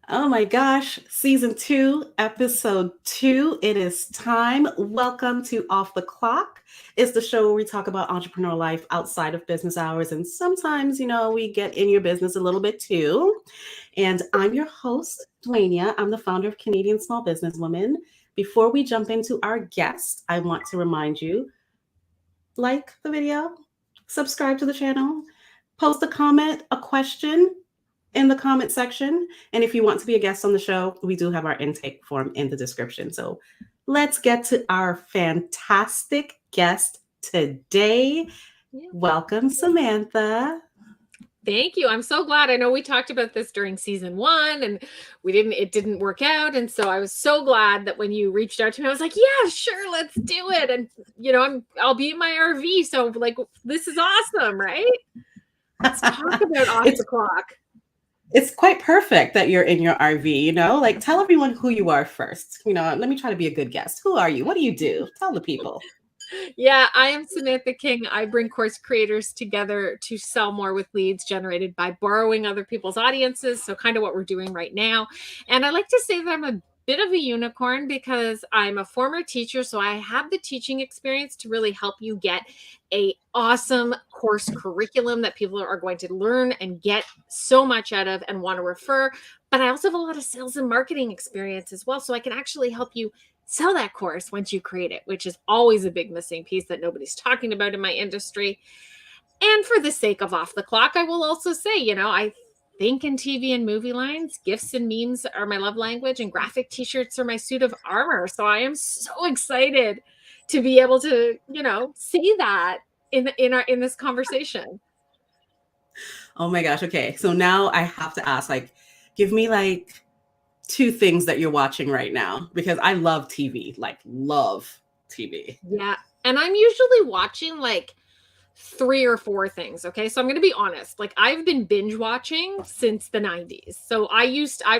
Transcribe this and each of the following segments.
Oh my gosh, season 2, episode 2. It is time. Welcome to Off the Clock. It's the show where we talk about entrepreneur life outside of business hours. And sometimes, we get in your business a little bit too. And I'm your host, Dwaynia. I'm the founder of Canadian Small Businesswoman. Before we jump into our guest, I want to remind you like the video, subscribe to the channel, post a comment, a question in the comment section. And if you want to be a guest on the show, we do have our intake form in the description. So let's get to our fantastic guest today. Welcome, Samantha. Thank you. I'm so glad. I know we talked about this during season 1 and it didn't work out. And so I was so glad that when you reached out to me, I was like, yeah, sure, let's do it. And I'll be in my RV. So like, this is awesome, right? Let's talk about off the clock. It's quite perfect that you're in your RV, like tell everyone who you are first. Let me try to be a good guest. Who are you? What do you do? Tell the people. Yeah, I am Samantha King. I bring course creators together to sell more with leads generated by borrowing other people's audiences. So kind of what we're doing right now. And I like to say that I'm a bit of a unicorn because I'm a former teacher. So I have the teaching experience to really help you get a awesome course curriculum that people are going to learn and get so much out of and want to refer. But I also have a lot of sales and marketing experience as well. So I can actually help you sell that course once you create it, which is always a big missing piece that nobody's talking about in my industry. And for the sake of off the clock, I will also say, I think in TV and movie lines, gifs and memes are my love language, and graphic t-shirts are my suit of armor. So I am so excited to be able to, see that in this conversation. Oh my gosh. Okay. So now I have to ask, give me 2 things that you're watching right now, because I love TV, love TV. Yeah. And I'm usually watching 3 or 4 things. Okay. So I'm going to be honest. I've been binge watching since the 90s. So I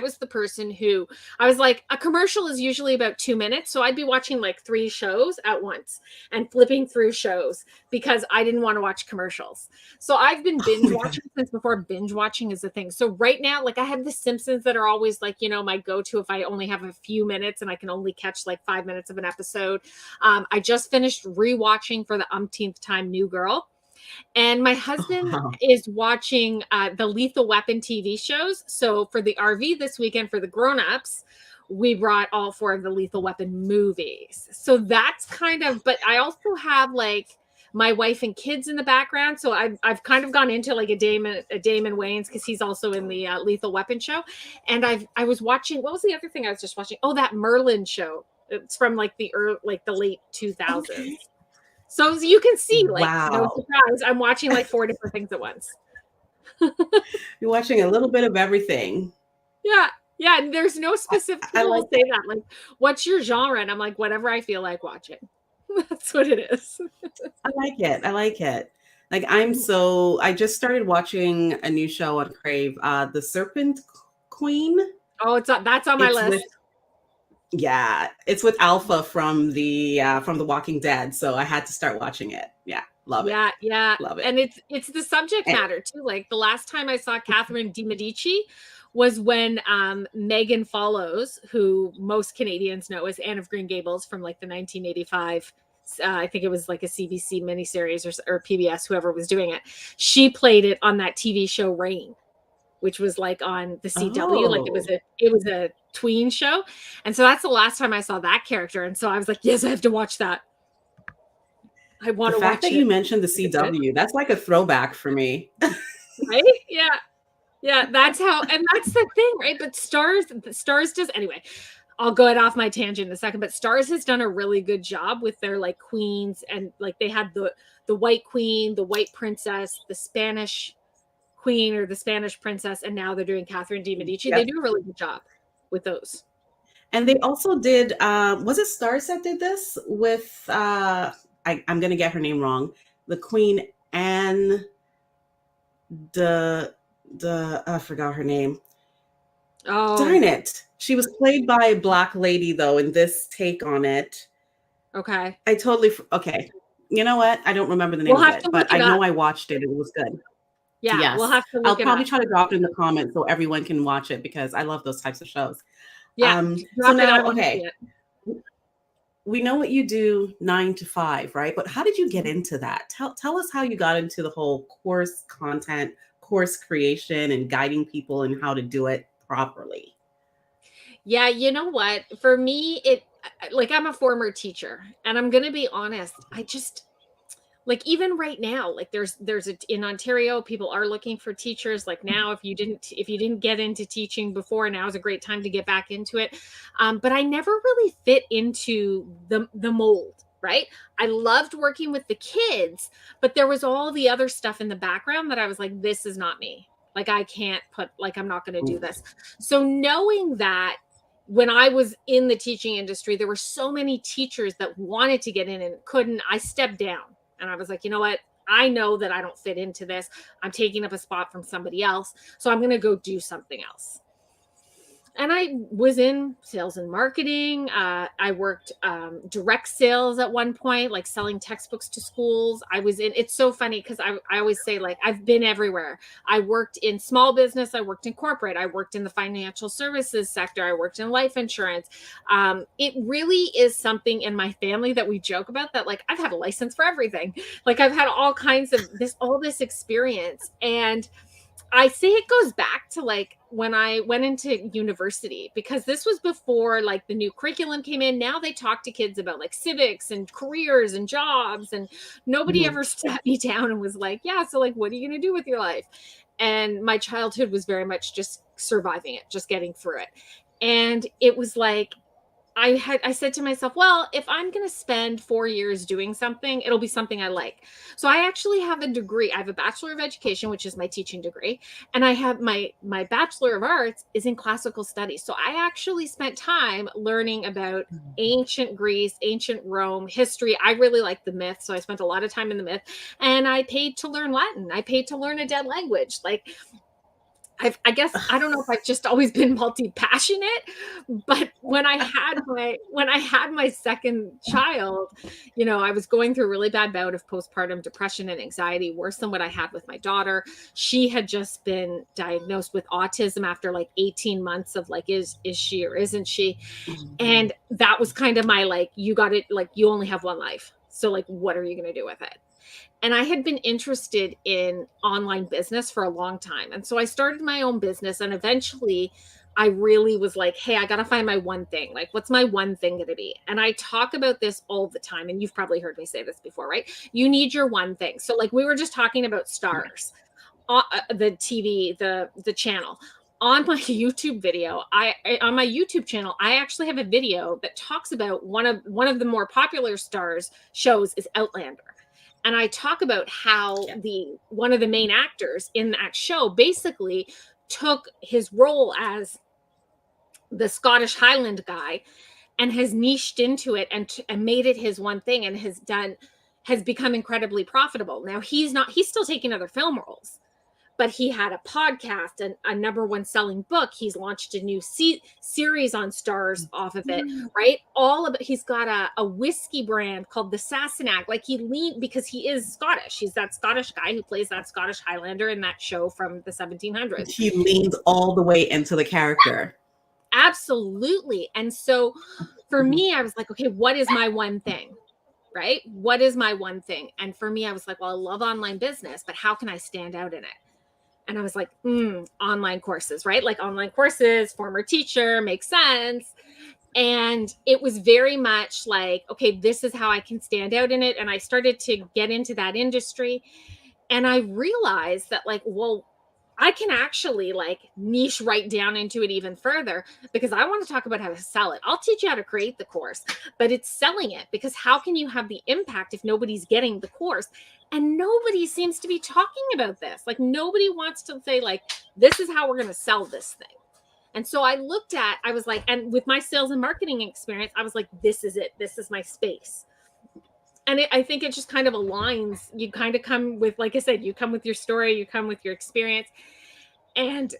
was the person who I was like, a commercial is usually about 2 minutes. So I'd be watching 3 shows at once and flipping through shows because I didn't want to watch commercials. So I've been binge watching since before binge watching is a thing. So right now, I have the Simpsons that are always my go-to if I only have a few minutes and I can only catch 5 minutes of an episode. I just finished rewatching for the umpteenth time New Girl. And my husband is watching the Lethal Weapon TV shows. So for the RV this weekend for the grown-ups, we brought all 4 of the Lethal Weapon movies. So that's but I also have my wife and kids in the background. So I've kind of gone into a Damon Wayans because he's also in the Lethal Weapon show. And I was watching, what was the other thing I was just watching? Oh, that Merlin show. It's from the late 2000s. Okay. So you can see, wow. No surprise, I'm watching 4 different things at once. You're watching a little bit of everything. Yeah. Yeah. And there's no specific, people will say that, what's your genre? And I'm like, whatever I feel like watching. That's what it is. I like it. I just started watching a new show on Crave, The Serpent Queen. Oh, that's on my list. Yeah, it's with Alpha from the Walking Dead, so I had to start watching it. Yeah, love it. Yeah, love it. And it's the subject matter too. The last time I saw Catherine de Medici was when Megan Follows, who most Canadians know as Anne of Green Gables from the 1985. I think it was a CBC miniseries or PBS, whoever was doing it. She played it on that TV show Reign, which was on the CW. Oh. It was a tween show. And so that's the last time I saw that character. And so I was like, yes, I have to watch that. I want to watch it. The fact that you mentioned the CW, that's a throwback for me. Right? Yeah. Yeah. That's the thing, right? But Stars does, anyway, I'll go off my tangent in a second, but Stars has done a really good job with their queens. And they had the white queen, the white princess, the Spanish queen or the Spanish princess, and now they're doing Catherine de Medici. Yep. They do a really good job with those. And they also did, was it Stars that did this with, I'm going to get her name wrong, the Queen Anne, I forgot her name. Oh. Darn it. She was played by a Black lady, though, in this take on it. Okay. Okay. You know what? I don't remember the name of it, but I know I watched it. It was good. Yeah, we'll Yes. have to I'll look it probably up. try to drop it in the comments so everyone can watch it because I love those types of shows. Yeah, So drop it. I now, want to see okay, it. we know what you do 9 to 5, right? But how did you get Mhm. into that? Tell us how you got into the whole course content, course creation, and guiding people and how to do it properly. Yeah, you know what? For me, like I'm a former teacher, and I'm gonna be honest. I just like even right now, like there's a in Ontario, people are looking for teachers. Like now, if you didn't get into teaching before, now is a great time to get back into it. But I never really fit into the mold. Right. I loved working with the kids, but there was all the other stuff in the background that I was like, this is not me. Like I can't put like I'm not going to do this. So knowing that when I was in the teaching industry, there were so many teachers that wanted to get in and couldn't. I stepped down and I was like, you know what? I know that I don't fit into this. I'm taking up a spot from somebody else. So I'm going to go do something else. And I was in sales and marketing. I worked direct sales at one point, like selling textbooks to schools. I was in, it's so funny because I always say, like, I've been everywhere. I worked in small business. I worked in corporate. I worked in the financial services sector. I worked in life insurance. It really is something in my family that we joke about that, like, I've had a license for everything. Like, I've had all kinds of all this experience. And I say it goes back to like when I went into university because this was before like the new curriculum came in. Now they talk to kids about like civics and careers and jobs, and nobody Mhm. ever sat me down and was like, yeah, so like, what are you going to do with your life? And my childhood was very much just surviving it, just getting through it. And it was like, I said to myself, well, if I'm going to spend 4 years doing something, it'll be something I like. So I actually have a degree. I have a Bachelor of Education, which is my teaching degree, and I have my Bachelor of Arts is in classical studies. So I actually spent time learning about ancient Greece, ancient Rome, history. I really like the myth, so I spent a lot of time in the myth, and I paid to learn Latin. I paid to learn a dead language. Like I guess I don't know if I've just always been multi-passionate, but when I had my second child, you know, I was going through a really bad bout of postpartum depression and anxiety, worse than what I had with my daughter. She had just been diagnosed with autism after like 18 months of like, is she or isn't she? Mhm. And that was kind of my like, you got it, like you only have one life. So like, what are you going to do with it? And I had been interested in online business for a long time. And so I started my own business. And eventually I really was like, hey, I got to find my one thing. Like, what's my one thing going to be? And I talk about this all the time. And you've probably heard me say this before, right? You need your one thing. So, like, we were just talking about stars, the TV, the channel. On my YouTube video, on my YouTube channel, I actually have a video that talks about one of the more popular stars shows is Outlander, and I talk about how Yeah. the one of the main actors in that show basically took his role as the Scottish Highland guy and has niched into it and made it his one thing and has become incredibly profitable. Now he's still taking other film roles, but he had a podcast and a number one selling book. He's launched a new series on stars off of it, right? All of it. He's got a whiskey brand called the Sassenach. Like he leaned because he is Scottish. He's that Scottish guy who plays that Scottish Highlander in that show from the 1700s. He leans all the way into the character. Absolutely. And so for Mhm. me, I was like, okay, what is my one thing? Right? What is my one thing? And for me, I was like, well, I love online business, but how can I stand out in it? And I was like, online courses, right? Like online courses, former teacher, makes sense. And it was very much like, okay, this is how I can stand out in it. And I started to get into that industry. And I realized that, like, well, I can actually like niche right down into it even further because I want to talk about how to sell it. I'll teach you how to create the course, but it's selling it because how can you have the impact if nobody's getting the course? And nobody seems to be talking about this. Like nobody wants to say like this is how we're going to sell this thing. And so I was like, and with my sales and marketing experience, I was like, this is it. This is my space. And I think it just kind of aligns. You kind of come with, like I said, you come with your story, you come with your experience. And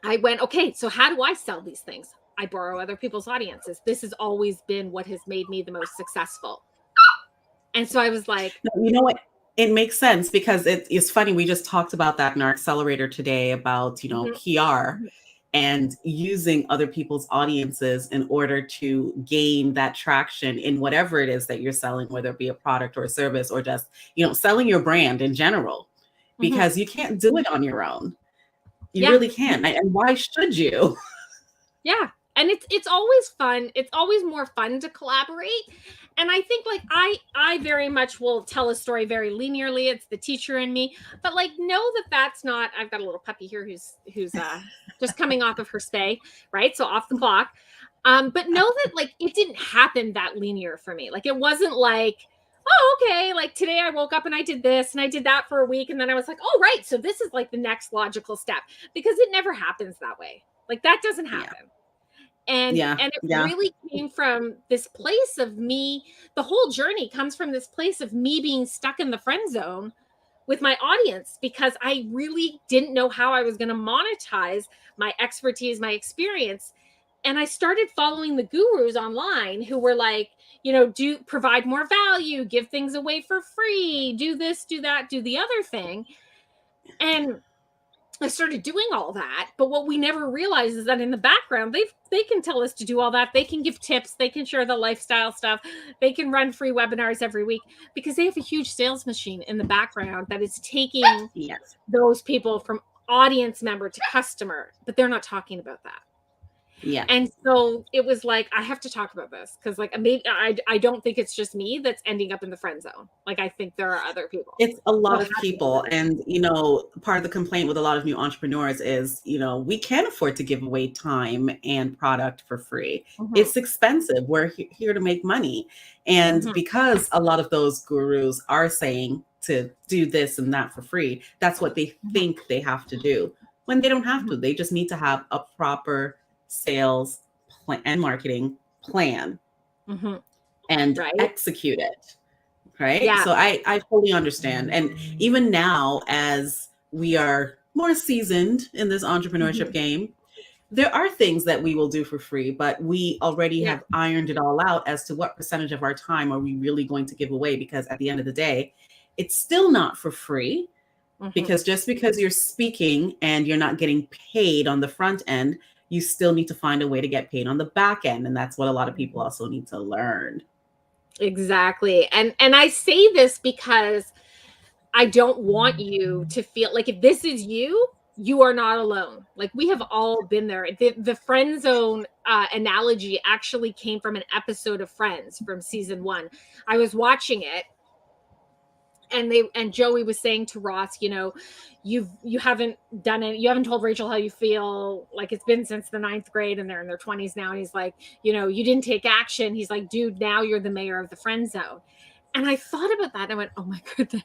I went, okay, so how do I sell these things? I borrow other people's audiences. This has always been what has made me the most successful. And so I was like, No, you know what? It makes sense because it's funny. We just talked about that in our accelerator today about, Mhm, PR mhm, and using other people's audiences in order to gain that traction in whatever it is that you're selling, whether it be a product or a service or just, selling your brand in general, mhm. because you can't do it on your own. You Yeah. really can't. And why should you? Yeah. And it's always fun. It's always more fun to collaborate. And I think like I very much will tell a story very linearly. It's the teacher in me. But like know that that's not I've got a little puppy here who's just coming off of her spay, right? So off the clock. But know that like it didn't happen that linear for me. Like it wasn't like oh, okay, like today I woke up and I did this and I did that for a week and then I was like, "Oh, right. So this is like the next logical step." Because it never happens that way. Like that doesn't Yeah. happen. And Yeah. it Yeah. really came from this place of me the whole journey comes from this place of me being stuck in the friend zone with my audience because I really didn't know how I was going to monetize my expertise, my experience. And I started following the gurus online who were like, do provide more value, give things away for free, do this, do that, do the other thing. And I started doing all that, but what we never realize is that in the background, they can tell us to do all that. They can give tips, they can share the lifestyle stuff, they can run free webinars every week because they have a huge sales machine in the background that is taking Yes. those people from audience member to customer, but they're not talking about that. Yeah. And so it was like, I have to talk about this because, like, maybe I don't think it's just me that's ending up in the friend zone. Like, I think there are other people. It's a So lot I of had to people. And, part of the complaint with a lot of new entrepreneurs is, we can't afford to give away time and product for free. Mhm, It's expensive. We're here to make money. And mhm, because a lot of those gurus are saying to do this and that for free, that's what they mhm, think they have to do when they don't have mhm, to. They just need to have a proper sales plan and marketing plan mhm. and Right? execute it. Right. Yeah. So I fully understand. And even now, as we are more seasoned in this entrepreneurship Mhm. game, there are things that we will do for free, but we already Yeah. have ironed it all out as to what percentage of our time are we really going to give away. Because at the end of the day, it's still not for free. Mhm, Because just because you're speaking and you're not getting paid on the front end, you still need to find a way to get paid on the back end. And that's what a lot of people mhm. also need to learn. Exactly. And I say this because I don't want you to feel like if this is you, you are not alone. Like we have all been there. The friend zone analogy actually came from an episode of Friends from season 1. I was watching it and Joey was saying to Ross, you haven't done it, you haven't told Rachel how you feel. Like it's been since the ninth grade and they're in their 20s now. And he's like, you didn't take action. He's like, dude, now you're the mayor of the friend zone. And I thought about that and I went, oh my goodness.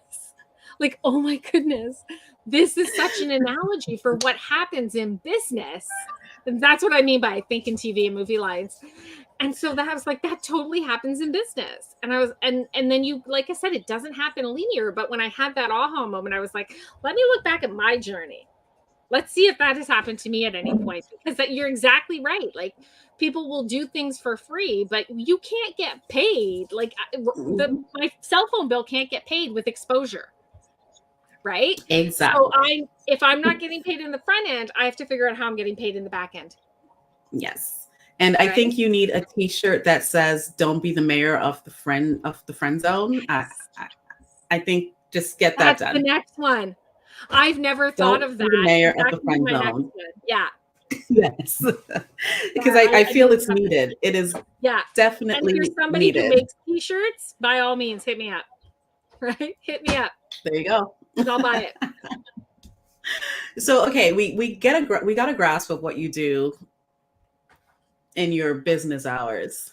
Like, oh my goodness. This is such an analogy for what happens in business. And that's what I mean by thinking TV and movie lines. And so that I was like, that totally happens in business. And I was, and then you, like I said, it doesn't happen linear. But when I had that aha moment, I was like, let me look back at my journey. Let's see if that has happened to me at any point. Because that you're exactly right. Like people will do things for free, but you can't get paid. Like Mhm. my cell phone bill can't get paid with exposure. Right. So Exactly. if I'm not getting paid in the front end, I have to figure out how I'm getting paid in the back end. Yes. And I Right. think you need a t-shirt that says don't be the mayor of the friend zone. I think just get that That's the done. next one. I've never thought Don't of be the that, mayor but of that the can be friend my next zone. one. Yeah. Yes. Yeah, Because I I feel need to it's have that. needed. It is Yeah. And if definitely you're somebody who needed. makes t-shirts, by all means, hit me up. Right? Hit me up There you go. because I'll buy it. So okay, we got a grasp of what you do in your business hours.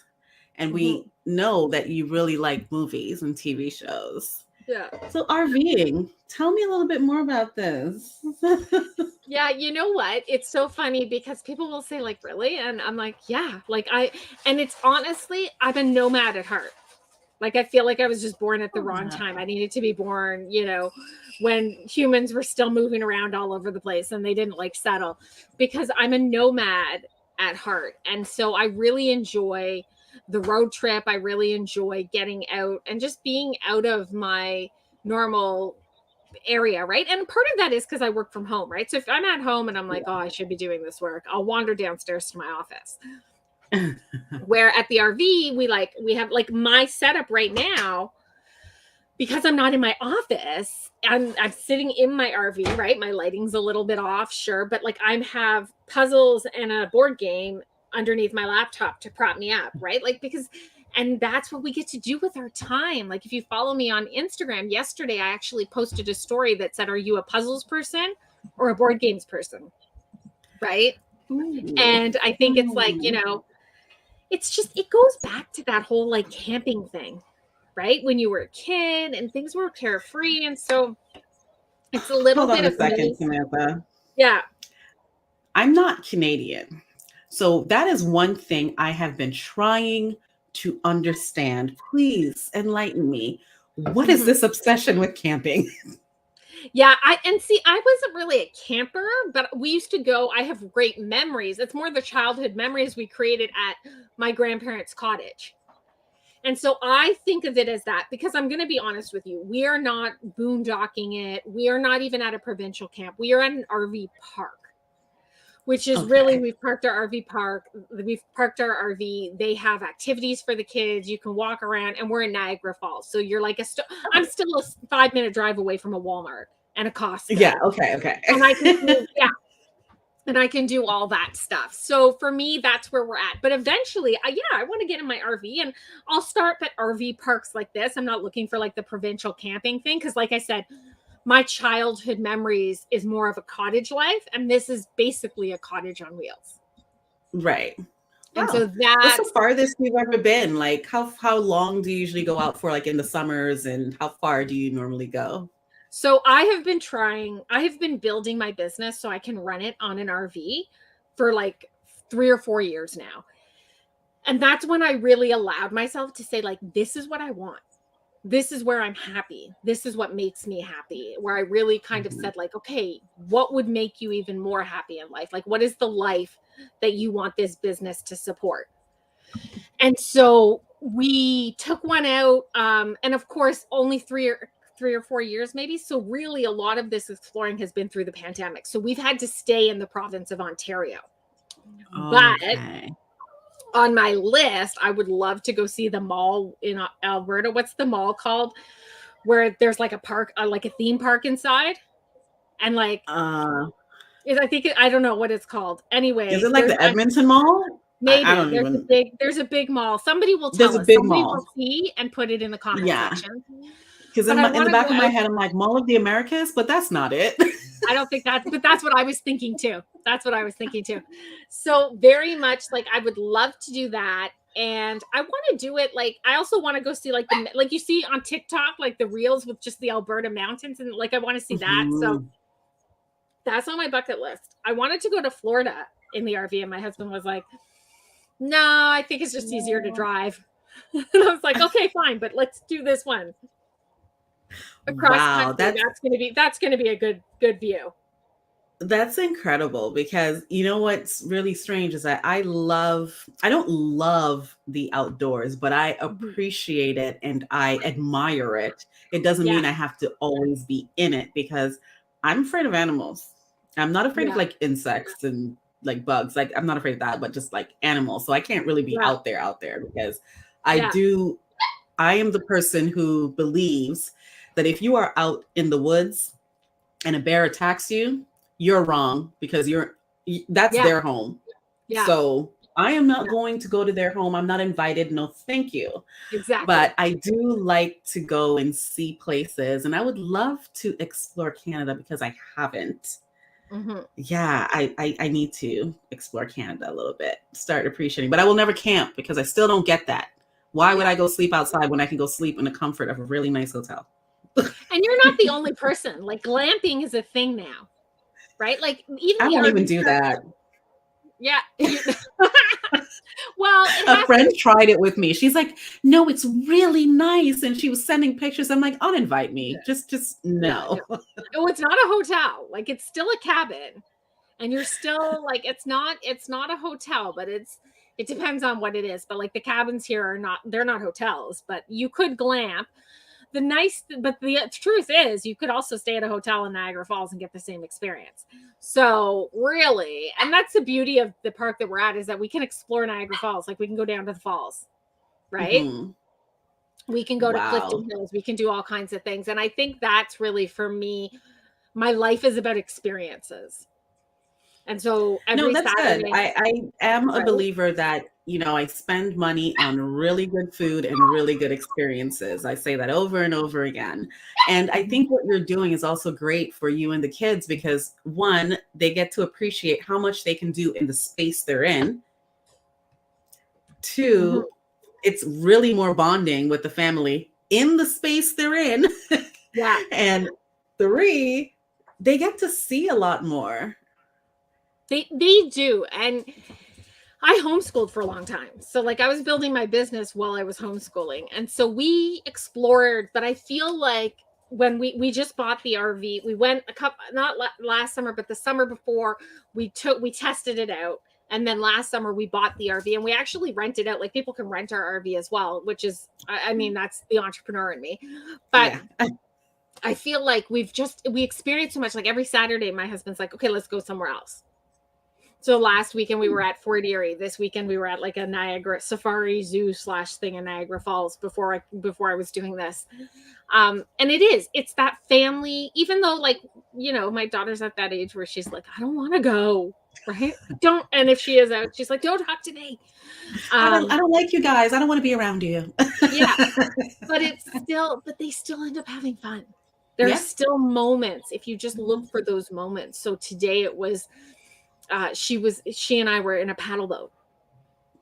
And Mhm. we know that you really like movies and TV shows. Yeah. So RVing, tell me a little bit more about this. Yeah, you know what? It's so funny because people will say like, "Really?" And I'm like, "Yeah." And it's honestly, I'm a nomad at heart. Like I feel like I was just born at the wrong time. I needed to be born, when humans were still moving around all over the place and they didn't like settle because I'm a nomad at heart. And so I really enjoy the road trip. I really enjoy getting out and just being out of my normal area, right? And part of that is because I work from home, right? So if I'm at home and I'm like, oh, I should be doing this work, I'll wander downstairs to my office. Where at the RV, we have like my setup right now, because I'm not in my office, I'm sitting in my RV, right? My lighting's a little bit off, sure, but like I have puzzles and a board game underneath my laptop to prop me up, right? Like and that's what we get to do with our time. Like if you follow me on Instagram, yesterday I actually posted a story that said, are you a puzzles person or a board games person? Right? Ooh. And I think it's like, it goes back to that whole like camping thing, right? When you were a kid and things were carefree. And so it's a little bit of Hold on a second, Samantha. Yeah. I'm not Canadian. So that is one thing I have been trying to understand. Please enlighten me. What is this obsession with camping? Yeah, I wasn't really a camper, but we used to go. I have great memories. It's more the childhood memories we created at my grandparents' cottage. And so I think of it as that, because I'm going to be honest with you. We are not boondocking it. We are not even at a provincial camp. We are at an RV park, which is really, we've parked our RV park. We've parked our RV. They have activities for the kids. You can walk around, and we're in Niagara Falls. So you're like I'm still a 5-minute drive away from a Walmart and a Costco. Yeah. Okay. And I can do, and I can do all that stuff. So for me, that's where we're at. But eventually, I want to get in my RV, and I'll start at RV parks like this. I'm not looking for like the provincial camping thing, because like I said, my childhood memories is more of a cottage life, and this is basically a cottage on wheels. Right. And so that's the farthest you've ever been. Like how long do you usually go out for, like in the summers, and how far do you normally go? So I have been building my business so I can run it on an RV for like 3 or 4 years now. And that's when I really allowed myself to say, like, this is what I want. This is where I'm happy. This is what makes me happy. Where I really kind of said, like, okay, what would make you even more happy in life? Like, what is the life that you want this business to support? And so we took one out. And of course, only 3 or 4 years maybe. So really a lot of this exploring has been through the pandemic. So we've had to stay in the province of Ontario. Okay. But on my list, I would love to go see the mall in Alberta. What's the mall called? Where there's like a park, like a theme park inside. And like, I don't know what it's called. Anyway. Is it like the Edmonton Mall? Maybe. There's a big mall. Somebody will tell us. Somebody will see and put it in the comment section. Because in the back of my head, I'm like, Mall of the Americas, but that's not it. I don't think but that's what I was thinking too. So very much like I would love to do that. And I want to do it. Like, I also want to go see like like you see on TikTok, like the reels with just the Alberta mountains. And like, I want to see that. So that's on my bucket list. I wanted to go to Florida in the RV. And my husband was like, no, I think it's just easier to drive. And I was like, okay, fine, but let's do this one. Across country, that's gonna be a good view. That's incredible, because you know what's really strange is that I don't love the outdoors, but I appreciate it and I admire it. It doesn't mean I have to always be in it, because I'm afraid of animals. I'm not afraid of like insects and like bugs. Like, I'm not afraid of that, but just like animals. So I can't really be out there because I am the person who believes that if you are out in the woods and a bear attacks you, you're wrong, because that's their home. Yeah. So I am not going to go to their home. I'm not invited. No, thank you. Exactly. But I do like to go and see places, and I would love to explore Canada because I haven't. Yeah, I need to explore Canada a little bit, start appreciating, but I will never camp because I still don't get that. Why would I go sleep outside when I can go sleep in the comfort of a really nice hotel? And you're not the only person. Like, glamping is a thing now, right? Like, even I won't even do that. Yeah. Well, a friend tried it with me. She's like, no, it's really nice. And she was sending pictures. I'm like, uninvite me. Just no. No, it's not a hotel. Like, it's still a cabin. And you're still like, it's not a hotel, but it depends on what it is. But like, the cabins here they're not hotels, but you could glamp. the truth is you could also stay at a hotel in Niagara Falls and get the same experience. So really, and that's the beauty of the park that we're at, is that we can explore Niagara Falls. Like we can go down to the falls, right? Mm-hmm. We can go to Wow. Clifton Hills. We can do all kinds of things. And I think that's really, for me, my life is about experiences. And so No, every that's good. Saturday, I am a right? believer that, I spend money on really good food and really good experiences. I say that over and over again. And I think what you're doing is also great for you and the kids because, one, they get to appreciate how much they can do in the space they're in. Mhm. Two, it's really more bonding with the family in the space they're in. Yeah. And three, they get to see a lot more. They do. And I homeschooled for a long time. So like I was building my business while I was homeschooling. And so we explored, but I feel like when we just bought the RV, we went a couple, not last summer, but the summer before, we tested it out. And then last summer we bought the RV and we actually rented out. Like people can rent our RV as well, which is, I mean, that's the entrepreneur in me. But Yeah. I feel like we experienced so much. Like every Saturday, my husband's like, okay, let's go somewhere else. So last weekend we were at Fort Erie. This weekend we were at like a Niagara safari zoo / thing in Niagara Falls before I was doing this. And it's that family, even though like, my daughter's at that age where she's like, I don't want to go. Right. Don't. And if she is out, she's like, don't talk to me. I don't like you guys. I don't want to be around you. Yeah. But they still end up having fun. There's Yeah. still moments if you just look for those moments. So today it was, she and I were in a paddle boat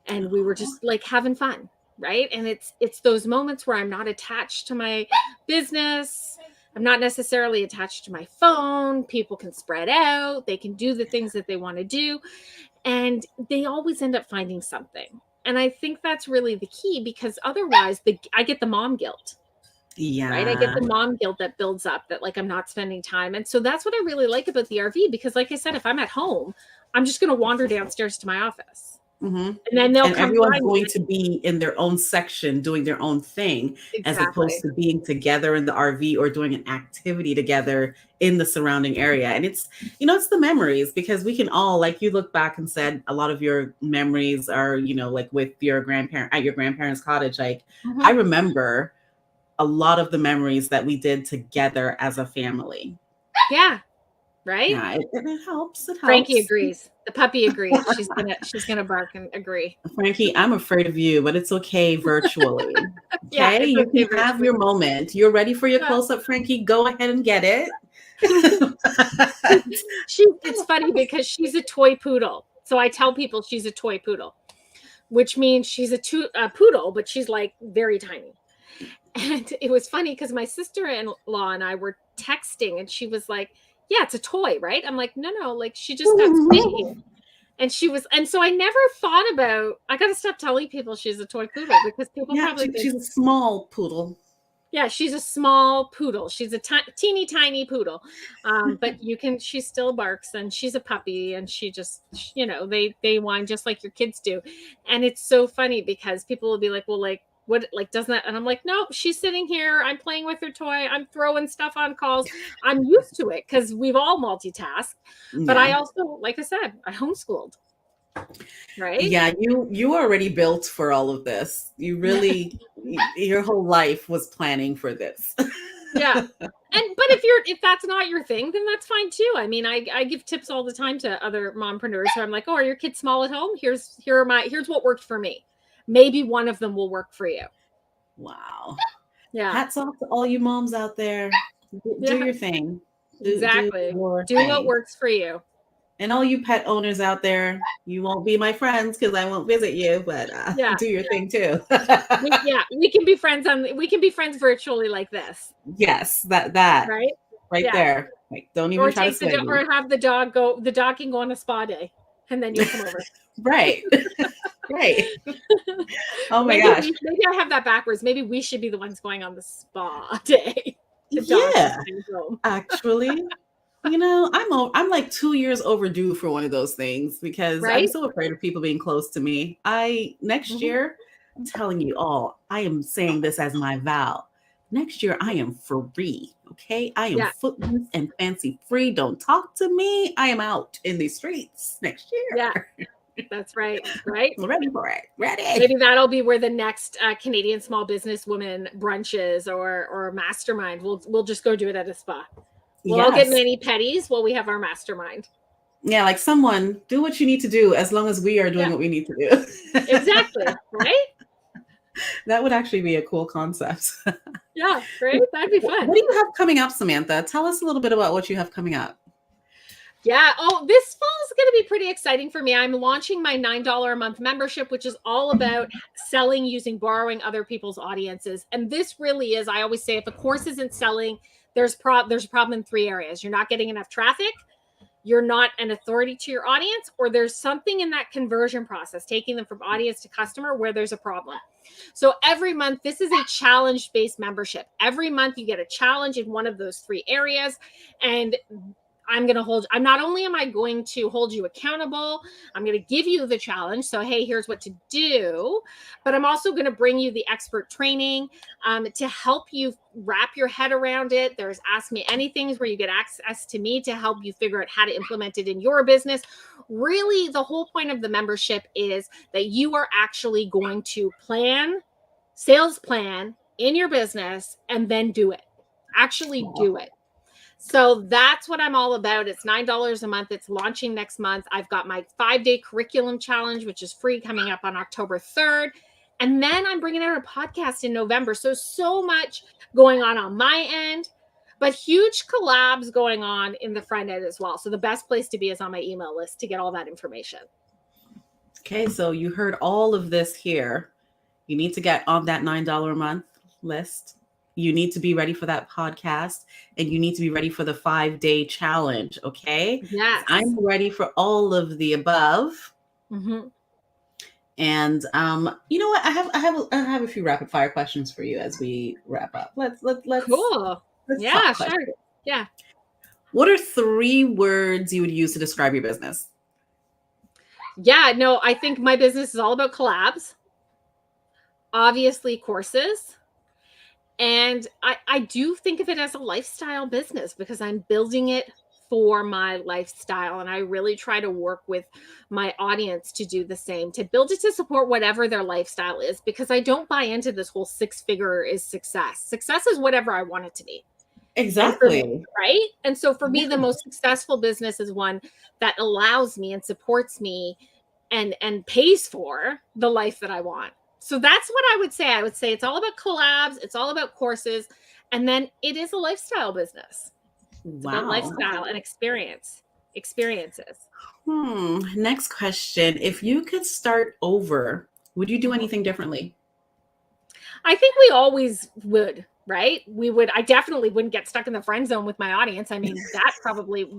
and we were just like having fun. Right. And it's those moments where I'm not attached to my business. I'm not necessarily attached to my phone. People can spread out. They can do the things that they want to do. And they always end up finding something. And I think that's really the key, because otherwise I get the mom guilt. Yeah. Right. I get the mom guilt that builds up, that like I'm not spending time. And so that's what I really like about the RV, because like I said, if I'm at home, I'm just going to wander downstairs to my office. Mm-hmm. And then they'll And come everyone's find going me. to be in their own section doing their own thing, as opposed Exactly. to being together in the RV or doing an activity together in the surrounding area. And it's the memories, because we can all, like you look back and said, a lot of your memories are, like with your grandparent at your grandparents' cottage. Like I remember a lot of the memories that we did together as a family. Yeah. Right. Yeah, it helps. It Frankie helps. agrees. The puppy agrees. She's gonna bark and agree. Frankie, I'm afraid of you, but it's okay virtually. Yeah, Okay, it's you okay can have virtually. your moment. You're ready for your Yeah. close-up, Frankie? Go ahead and get it. It's funny because she's a toy poodle. So I tell people she's a toy poodle, which means she's a poodle, but she's like very tiny. And it was funny because my sister-in-law and I were texting and she was like, yeah, it's a toy, right? I'm like, no, like she just got skinny. And so I never thought about, I got to stop telling people she's a toy poodle, because people probably think, she's a small poodle. yeah, she's a small poodle. She's a teeny tiny poodle. But she still barks, and she's a puppy, and she just, they whine just like your kids do. And it's so funny because people will be like, well, like, what, like, doesn't that? And I'm like, no, she's sitting here. I'm playing with her toy. I'm throwing stuff on calls. I'm used to it because we've all multitasked. But I also, like I said, I homeschooled. Right. Yeah, you already built for all of this. You really, your whole life was planning for this. Yeah. But if that's not your thing, then that's fine too. I mean, I give tips all the time to other mompreneurs who I'm like, oh, are your kids small at home? Here's what worked for me. Maybe one of them will work for you. Wow. Yeah. Hats off to all you moms out there. Do your thing. Exactly. Do what works for you. And all you pet owners out there, you won't be my friends because I won't visit you, but do your thing too. We can be friends virtually like this. Yes, that right there. Like, don't even try to sway me. Or have the dog go. The dog can go on a spa day, and then you'll come over. Right. Right. Oh my gosh. Maybe I have that backwards. Maybe we should be the ones going on the spa day. Yeah. Actually. I'm like 2 years overdue for one of those things, because I'm so afraid of people being close to me. Next year, I'm telling you all, I am saying this as my vow. Next year, I am free. Okay. I am Yeah, footloose and fancy free. Don't talk to me. I am out in the streets next yeah, year. that's right. Right. Ready for it. Ready. Maybe that'll be where the next Canadian small business woman brunches or mastermind. We'll just go do it at a spa. We'll all get Yes. mani pedis while we have our mastermind. Yeah. Like someone do what you need to do as long as we are doing Yeah, what we need to do. exactly. Right. That would actually be a cool concept. Yeah, right. That'd be fun. What do you have coming up, Samantha? Tell us a little bit about what you have coming up. Yeah. Oh, this fall is going to be pretty exciting for me. I'm launching my $9 a month membership, which is all about selling using borrowing other people's audiences. And this really is, I always say, if a course isn't selling, there's a problem in three areas. You're not getting enough traffic, you're not an authority to your audience, or there's something in that conversion process, taking them from audience to customer, where there's a problem. So every month, this is a challenge-based membership. Every month you get a challenge in one of those three areas. And I'm not only am I going to hold you accountable, I'm going to give you the challenge. So, hey, here's what to do. But I'm also going to bring you the expert training to help you wrap your head around it. There's Ask Me Anythings where you get access to me to help you figure out how to implement it in your business. Really, the whole point of the membership is that you are actually going to sales plan in your business and then do it. Actually do it. So that's what I'm all about. It's $9 a month. It's launching next month. I've got my 5-day curriculum challenge, which is free, coming up on October 3rd. And then I'm bringing out a podcast in November. So much going on my end, but huge collabs going on in the front end as well. So the best place to be is on my email list to get all that information. Okay, so you heard all of this here. You need to get on that $9 a month list. You need to be ready for that podcast, and you need to be ready for the 5-day challenge. Okay. Yes. I'm ready for all of the above. Mm-hmm. And you know what? I have a few rapid fire questions for you as we wrap up. Let's Cool. Yeah, sure. Yeah. What are 3 words you would use to describe your business? Yeah, no, I think my business is all about collabs. Obviously, courses. And I do think of it as a lifestyle business because I'm building it for my lifestyle. And I really try to work with my audience to do the same, to build it to support whatever their lifestyle is, because I don't buy into this whole 6-figure is success. Success is whatever I want it to be. Exactly. Right. And so for me, the most successful business is one that allows me and supports me and pays for the life that I want. So that's what I would say. I would say it's all about collabs. It's all about courses. And then it is a lifestyle business. It's about lifestyle and experiences. Next question. If you could start over, would you do anything differently? I think we always would, right? I definitely wouldn't get stuck in the friend zone with my audience. I mean, that probably,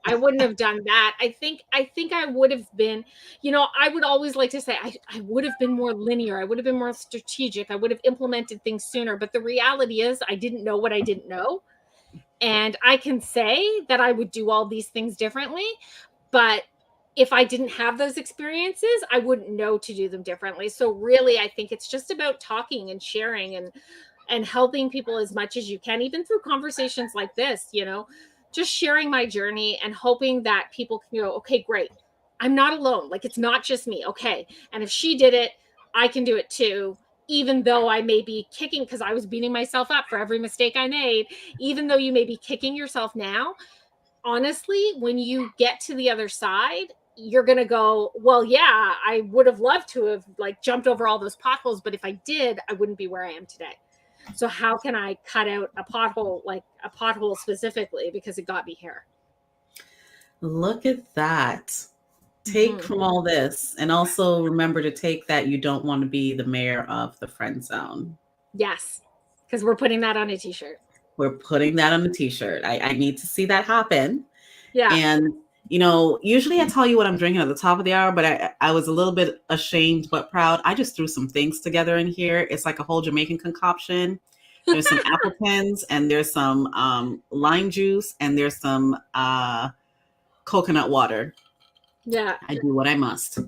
I wouldn't have done that. I think I would have been, I would always like to say I would have been more linear. I would have been more strategic. I would have implemented things sooner. But the reality is I didn't know what I didn't know. And I can say that I would do all these things differently, but if I didn't have those experiences, I wouldn't know to do them differently. So really, I think it's just about talking and sharing and helping people as much as you can, even through conversations like this, just sharing my journey and hoping that people can go, okay, great. I'm not alone. Like, it's not just me. Okay. And if she did it, I can do it too. Even though I may be kicking, because I was beating myself up for every mistake I made, even though you may be kicking yourself now, honestly, when you get to the other side, you're going to go, well, yeah, I would have loved to have jumped over all those potholes. But if I did, I wouldn't be where I am today. So how can I cut out a pothole specifically because it got me here? Look at that. Take from all this, and also remember to take that you don't want to be the mayor of the friend zone. Yes, because we're putting that on a t-shirt. We're putting that on a t-shirt. I need to see that happen. Yeah. And, usually I tell you what I'm drinking at the top of the hour, but I was a little bit ashamed but proud. I just threw some things together in here. It's like a whole Jamaican concoction. There's some apple pens, and there's some lime juice, and there's some coconut water. Yeah. I do what I must.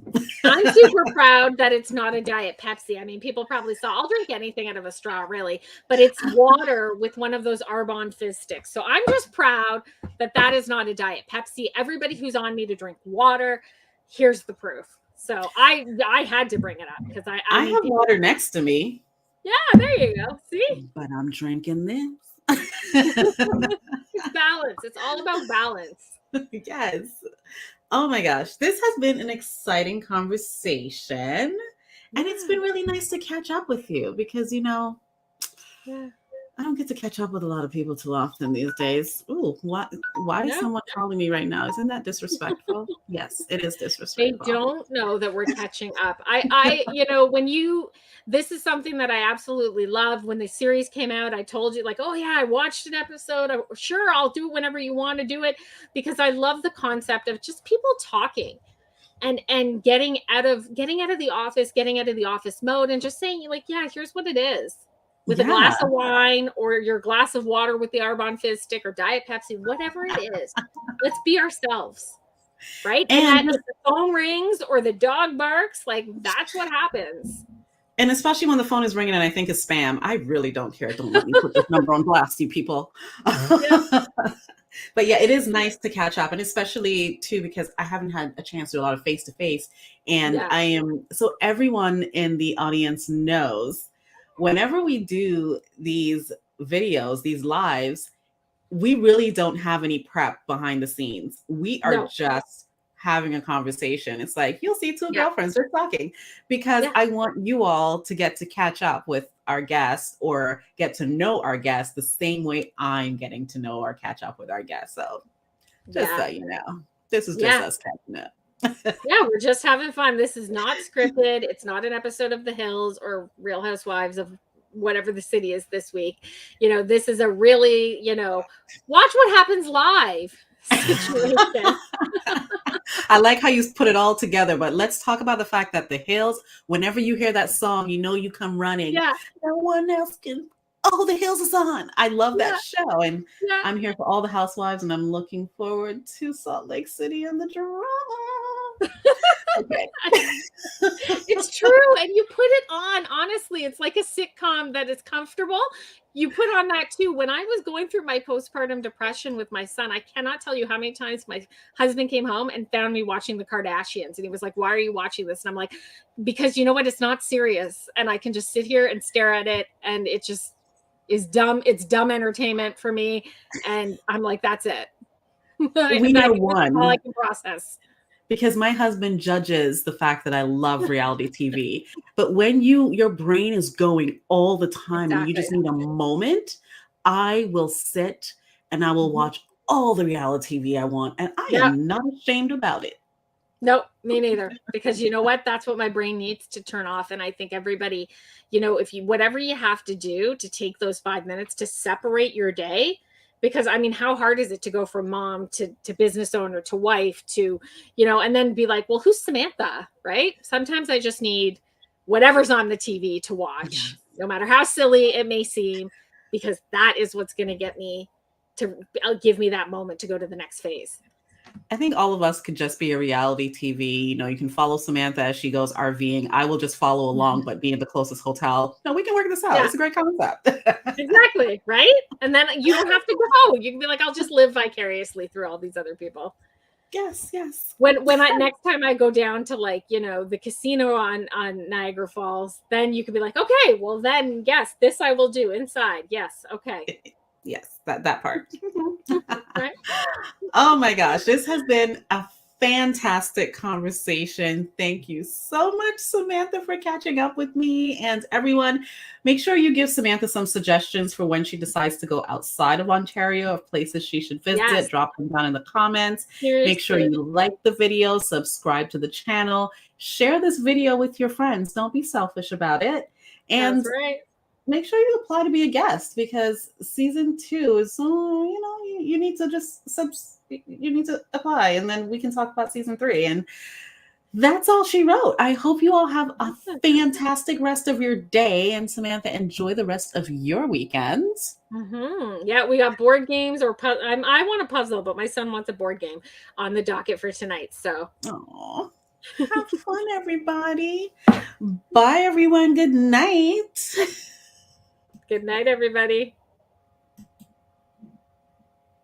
I'm super proud that it's not a Diet Pepsi. I mean, people probably saw I'll drink anything out of a straw, really, but it's water with one of those Arbonne Fizz sticks. So I'm just proud that that is not a Diet Pepsi. Everybody who's on me to drink water, here's the proof. So I had to bring it up because I I need have people. water next to me. Yeah, there you go. See? But I'm drinking this. It's balance. It's all about balance. Yes. Oh my gosh. This has been an exciting conversation. And it's been really nice to catch up with you because, Yeah. I don't get to catch up with a lot of people too often these days. Ooh, why is No. someone calling me right now? Isn't that disrespectful? Yes, it is They disrespectful. don't know that we're catching up. This is something that I absolutely love. When the series came out, I told you, like, oh yeah, I watched an episode. Sure, I'll do it whenever you want to do it, because I love the concept of just people talking and getting out of the office mode and just saying, like, yeah, here's what it is. With a Yeah. glass of wine or your glass of water with the Arbonne Fizz stick or Diet Pepsi, whatever it is, let's be ourselves. Right? And And that if the phone rings or the dog barks, like, that's what happens. And especially when the phone is ringing and I think it's spam, I really don't care. Don't let me put this number on blast, you people. Yeah. But yeah, it is nice to catch up. And especially too, because I haven't had a chance to do a lot of face to face. And Yeah. so everyone in the audience knows whenever we do these videos, these lives, we really don't have any prep behind the scenes. We are No. just having a conversation. It's like you'll see two Yeah. girlfriends just talking because Yeah. I want you all to get to catch up with our guests or get to know our guests the same way I'm getting to know or catch up with our guests. So just so Yeah. you know, this is just Yeah. us catching up. Yeah. We're just having fun. This is not scripted. It's not an episode of The Hills or Real Housewives of whatever the city is this week. This is a really, watch what happens live situation. I like how you put it all together, but let's talk about the fact that The Hills, whenever you hear that song, you come running. Yeah. No one else can. Oh, The Hills is on. I love that Yeah. show. And Yeah. I'm here for all the housewives, and I'm looking forward to Salt Lake City and the drama. Okay. It's true. And you put it on. Honestly, it's like a sitcom that is comfortable. You put on that too. When I was going through my postpartum depression with my son, I cannot tell you how many times my husband came home and found me watching the Kardashians. And he was like, why are you watching this? And I'm like, because you know what? It's not serious. And I can just sit here and stare at it. And it just is dumb. It's dumb entertainment for me. And I'm like, that's it. We are one. All I can process. Because my husband judges the fact that I love reality TV. But when your brain is going all the time and you just Exactly. need a moment, I will sit and I will watch all the reality TV I want. And I am not ashamed about it. Nope, me neither. Because you know what? That's what my brain needs to turn off. And I think everybody, if you, whatever you have to do to take those 5 minutes to separate your day, because I mean, how hard is it to go from mom to business owner to wife to, and then be like, well, who's Samantha? Right? Sometimes I just need whatever's on the TV to watch, no matter how silly it may seem, because that is what's going to get me to give me that moment to go to the next phase. I think all of us could just be a reality TV. You can follow Samantha as she goes RVing. I will just follow along, but be in the closest hotel. No, we can work this out. Yeah. It's a great concept. Exactly. Right. And then you don't have to go. You can be like, I'll just live vicariously through all these other people. Yes. When next time I go down to the casino on Niagara Falls, then you can be like, okay, well then, yes, this I will do inside. Yes. Okay. Yes, that part. Right? Oh my gosh, this has been a fantastic conversation. Thank you so much, Samantha, for catching up with me. And everyone, make sure you give Samantha some suggestions for when she decides to go outside of Ontario of places she should visit. Yes. Drop them down in the comments. Seriously. Make sure you like the video, subscribe to the channel, share this video with your friends. Don't be selfish about it. And that's right. Make sure you apply to be a guest because season 2 is, you need to just you need to apply and then we can talk about season 3. And That's all she wrote. I hope you all have a That's it. fantastic rest of your day. And Samantha, enjoy the rest of your weekends. Yeah, we got board games or I want a puzzle, but my son wants a board game on the docket for tonight. So, Aw, have fun, everybody. Bye, everyone. Good night. good night, everybody.